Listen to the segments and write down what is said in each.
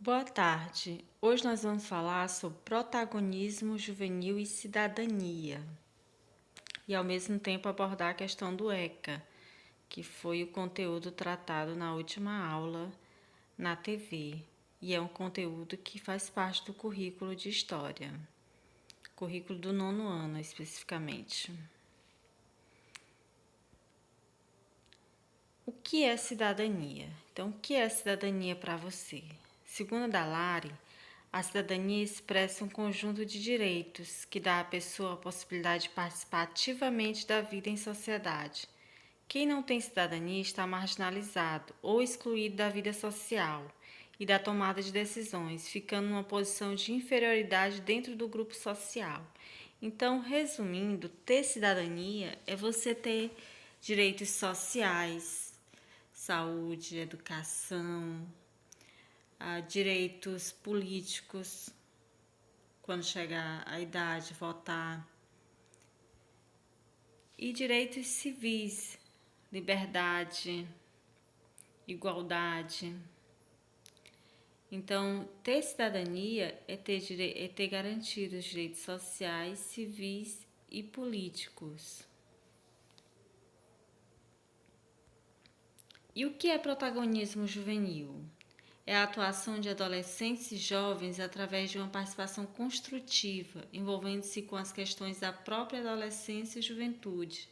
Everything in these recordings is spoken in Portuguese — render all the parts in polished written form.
Boa tarde. Hoje nós vamos falar sobre protagonismo juvenil e cidadania, e ao mesmo tempo abordar a questão do ECA, que foi o conteúdo tratado na última aula na TV, e é um conteúdo que faz parte do currículo de História, currículo do 9º ano especificamente. O que é cidadania? Então, o que é cidadania para você? Segundo a Dallari, a cidadania expressa um conjunto de direitos que dá à pessoa a possibilidade de participar ativamente da vida em sociedade. Quem não tem cidadania está marginalizado ou excluído da vida social e da tomada de decisões, ficando numa posição de inferioridade dentro do grupo social. Então, resumindo, ter cidadania é você ter direitos sociais, saúde, educação, direitos políticos, quando chegar a idade de votar, e direitos civis, liberdade, igualdade. Então, ter cidadania é ter garantidos direitos sociais, civis e políticos. E o que é protagonismo juvenil? É a atuação de adolescentes e jovens através de uma participação construtiva, envolvendo-se com as questões da própria adolescência e juventude,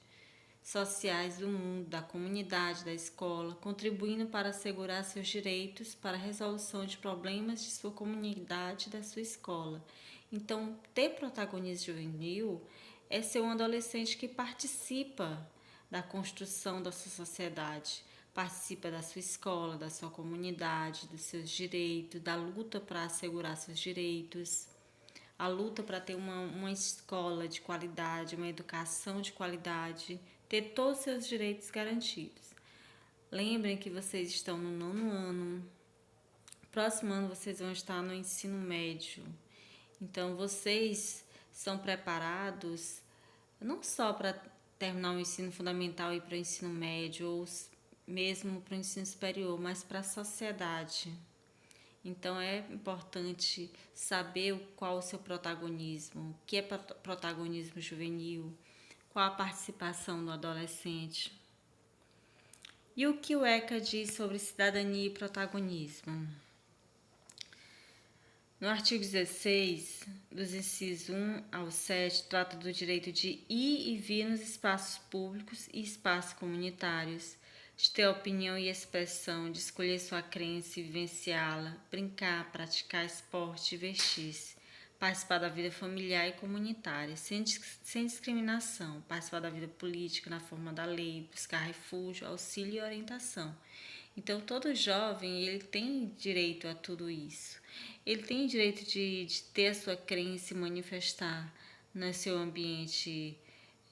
sociais do mundo, da comunidade, da escola, contribuindo para assegurar seus direitos para a resolução de problemas de sua comunidade e da sua escola. Então, ter protagonismo juvenil é ser um adolescente que participa da construção da sua sociedade, participa da sua escola, da sua comunidade, dos seus direitos, da luta para assegurar seus direitos, a luta para ter uma escola de qualidade, uma educação de qualidade, ter todos os seus direitos garantidos. Lembrem que vocês estão no 9º ano, próximo ano vocês vão estar no ensino médio. Então, vocês são preparados não só para terminar o ensino fundamental e ir para o ensino médio, ou mesmo para o ensino superior, mas para a sociedade. Então, é importante saber qual o seu protagonismo, o que é protagonismo juvenil, qual a participação do adolescente. E o que o ECA diz sobre cidadania e protagonismo? No artigo 16, dos incisos 1 ao 7, trata do direito de ir e vir nos espaços públicos e espaços comunitários, de ter opinião e expressão, de escolher sua crença e vivenciá-la, brincar, praticar esporte, vestir-se, participar da vida familiar e comunitária, sem discriminação, participar da vida política na forma da lei, buscar refúgio, auxílio e orientação. Então, todo jovem ele tem direito a tudo isso. Ele tem direito de ter a sua crença e manifestar no seu ambiente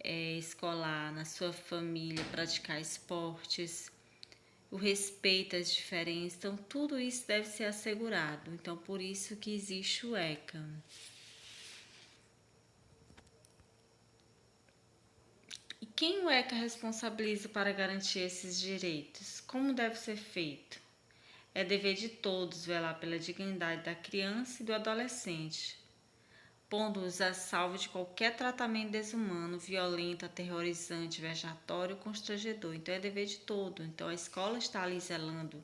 escolar, na sua família, praticar esportes, o respeito às diferenças. Então, tudo isso deve ser assegurado. Então, por isso que existe o ECA. E quem o ECA responsabiliza para garantir esses direitos? Como deve ser feito? É dever de todos velar pela dignidade da criança e do adolescente, pondo-os a salvo de qualquer tratamento desumano, violento, aterrorizante, vexatório ou constrangedor. Então é dever de todo. Então a escola está ali zelando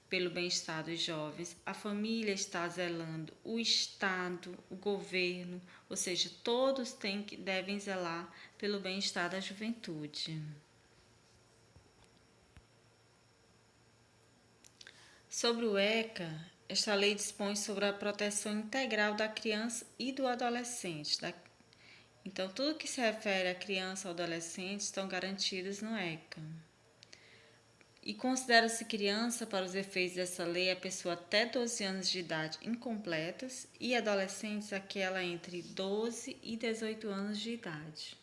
pelo bem-estar dos jovens, a família está zelando, o Estado, o governo, ou seja, todos devem zelar pelo bem-estar da juventude. Sobre o ECA, esta lei dispõe sobre a proteção integral da criança e do adolescente. Então, tudo que se refere à criança ou adolescente estão garantidos no ECA. E considera-se criança, para os efeitos dessa lei, a pessoa até 12 anos de idade incompletas e adolescentes aquela entre 12 e 18 anos de idade.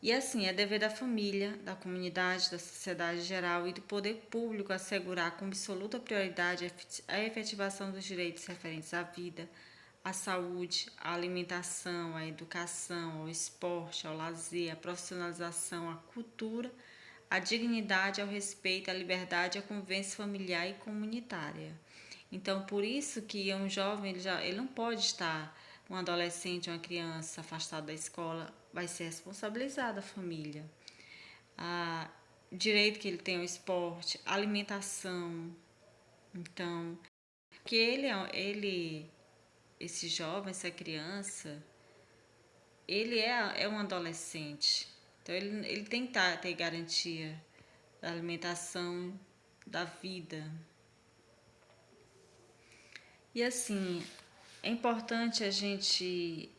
E assim, é dever da família, da comunidade, da sociedade geral e do poder público assegurar com absoluta prioridade a efetivação dos direitos referentes à vida, à saúde, à alimentação, à educação, ao esporte, ao lazer, à profissionalização, à cultura, à dignidade, ao respeito, à liberdade, à convivência familiar e comunitária. Então, por isso que um jovem, ele não pode estar, um adolescente, uma criança afastada da escola, vai ser responsabilizada a família. A direito que ele tem ao esporte, alimentação. Então, que esse jovem, essa criança, ele é um adolescente. Então, ele tem que ter garantia da alimentação, da vida. E assim, é importante a gente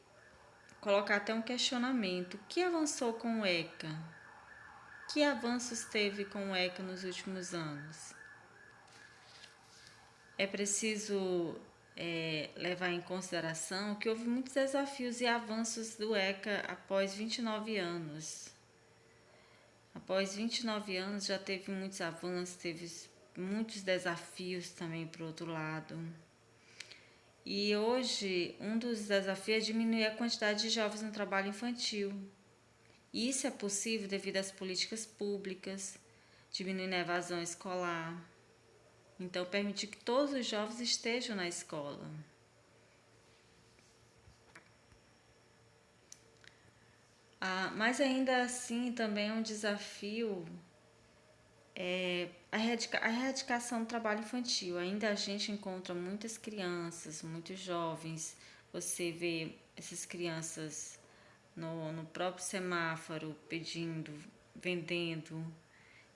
colocar até um questionamento. O que avançou com o ECA? Que avanços teve com o ECA nos últimos anos? É preciso levar em consideração que houve muitos desafios e avanços do ECA após 29 anos. Após 29 anos já teve muitos avanços, teve muitos desafios também por outro lado. E hoje um dos desafios é diminuir a quantidade de jovens no trabalho infantil. E isso é possível devido às políticas públicas, diminuindo a evasão escolar. Então, permitir que todos os jovens estejam na escola. Mas ainda assim também é um desafio a erradicação do trabalho infantil. Ainda a gente encontra muitas crianças, muitos jovens. Você vê essas crianças no próprio semáforo pedindo, vendendo.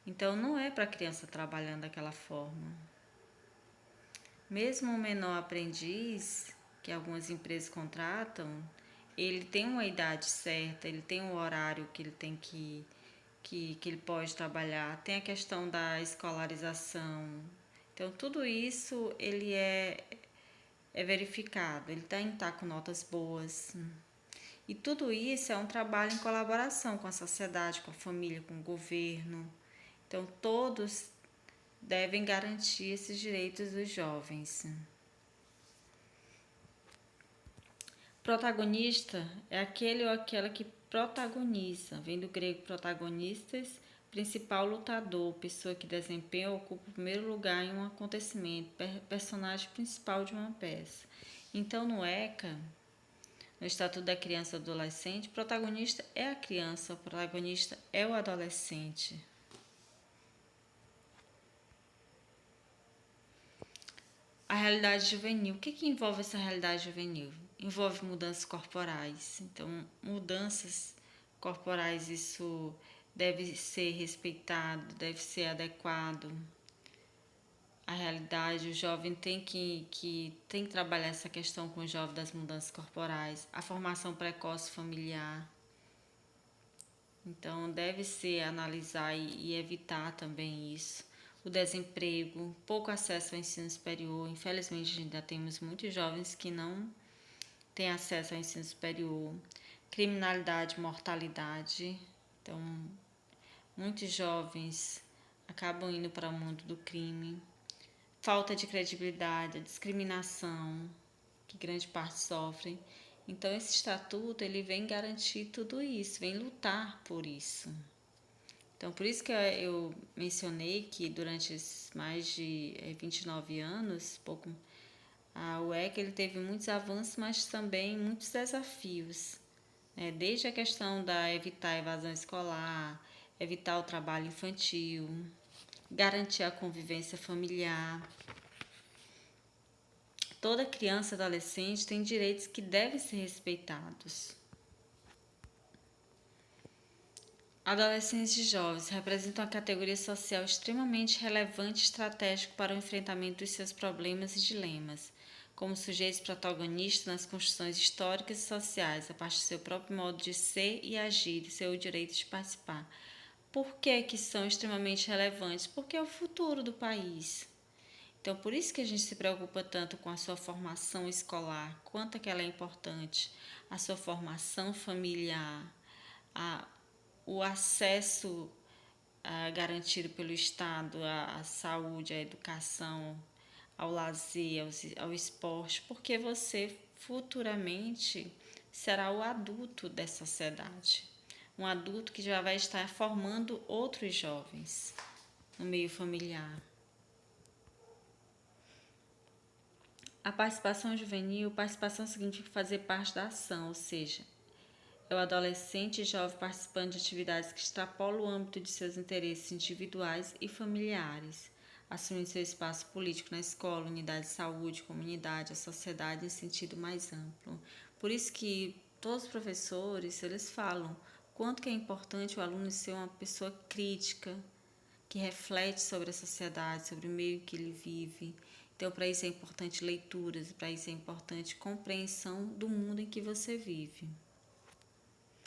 Então não é para a criança trabalhando daquela forma. Mesmo o menor aprendiz, que algumas empresas contratam, ele tem uma idade certa, ele tem um horário que ele tem que ele pode trabalhar, tem a questão da escolarização. Então tudo isso ele é verificado, ele tem que estar com notas boas. E tudo isso é um trabalho em colaboração com a sociedade, com a família, com o governo. Então todos devem garantir esses direitos dos jovens. Protagonista é aquele ou aquela que protagoniza, vem do grego protagonistas, principal lutador, pessoa que desempenha ou ocupa o primeiro lugar em um acontecimento, personagem principal de uma peça. Então, no ECA, no Estatuto da Criança e do Adolescente, o protagonista é a criança, o protagonista é o adolescente. A realidade juvenil. O que envolve essa realidade juvenil? Envolve mudanças corporais. Então, mudanças corporais, isso deve ser respeitado, deve ser adequado. A realidade, o jovem tem que trabalhar essa questão com o jovem das mudanças corporais. A formação precoce familiar. Então, deve ser analisar e evitar também isso. O desemprego, pouco acesso ao ensino superior. Infelizmente, ainda temos muitos jovens que não têm acesso ao ensino superior. Criminalidade, mortalidade. Então, muitos jovens acabam indo para o mundo do crime. Falta de credibilidade, a discriminação, que grande parte sofrem. Então, esse estatuto ele vem garantir tudo isso, vem lutar por isso. Então, por isso que eu mencionei que durante esses mais de 29 anos, o ECA ele teve muitos avanços, mas também muitos desafios. Desde a questão da evitar a evasão escolar, evitar o trabalho infantil, garantir a convivência familiar. Toda criança e adolescente tem direitos que devem ser respeitados. Adolescentes e jovens representam uma categoria social extremamente relevante e estratégica para o enfrentamento dos seus problemas e dilemas, como sujeitos protagonistas nas construções históricas e sociais, a partir do seu próprio modo de ser e agir e seu direito de participar. Por que são extremamente relevantes? Porque é o futuro do país. Então, por isso que a gente se preocupa tanto com a sua formação escolar, quanto é que ela é importante, a sua formação familiar, o acesso garantido pelo Estado à saúde, à educação, ao lazer, ao esporte, porque você futuramente será o adulto dessa sociedade. um adulto que já vai estar formando outros jovens no meio familiar. A participação juvenil, participação significa fazer parte da ação, ou seja, é o adolescente e jovem participando de atividades que extrapolam o âmbito de seus interesses individuais e familiares, assumindo seu espaço político na escola, unidade de saúde, comunidade, a sociedade em sentido mais amplo. Por isso que todos os professores, eles falam quanto que é importante o aluno ser uma pessoa crítica, que reflete sobre a sociedade, sobre o meio que ele vive. Então, para isso é importante leituras, para isso é importante compreensão do mundo em que você vive.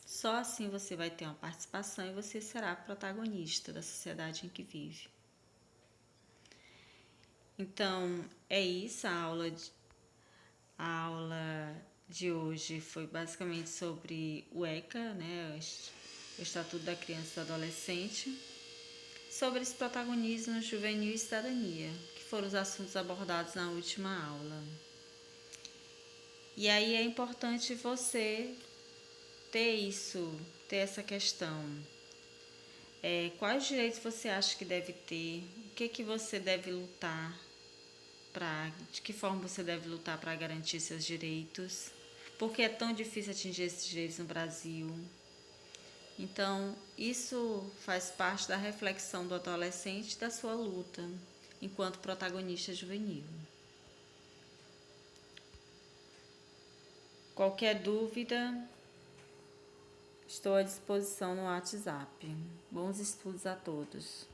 Só assim você vai ter uma participação e você será protagonista da sociedade em que vive. Então, é isso, a aula de hoje foi basicamente sobre o ECA, né, o Estatuto da Criança e do Adolescente, sobre esse protagonismo juvenil e cidadania, que foram os assuntos abordados na última aula. E aí é importante você ter essa questão. Quais direitos você acha que deve ter? O que você deve lutar de que forma você deve lutar para garantir seus direitos? Por que é tão difícil atingir esses direitos no Brasil? Então, isso faz parte da reflexão do adolescente da sua luta enquanto protagonista juvenil. Qualquer dúvida, estou à disposição no WhatsApp. Bons estudos a todos.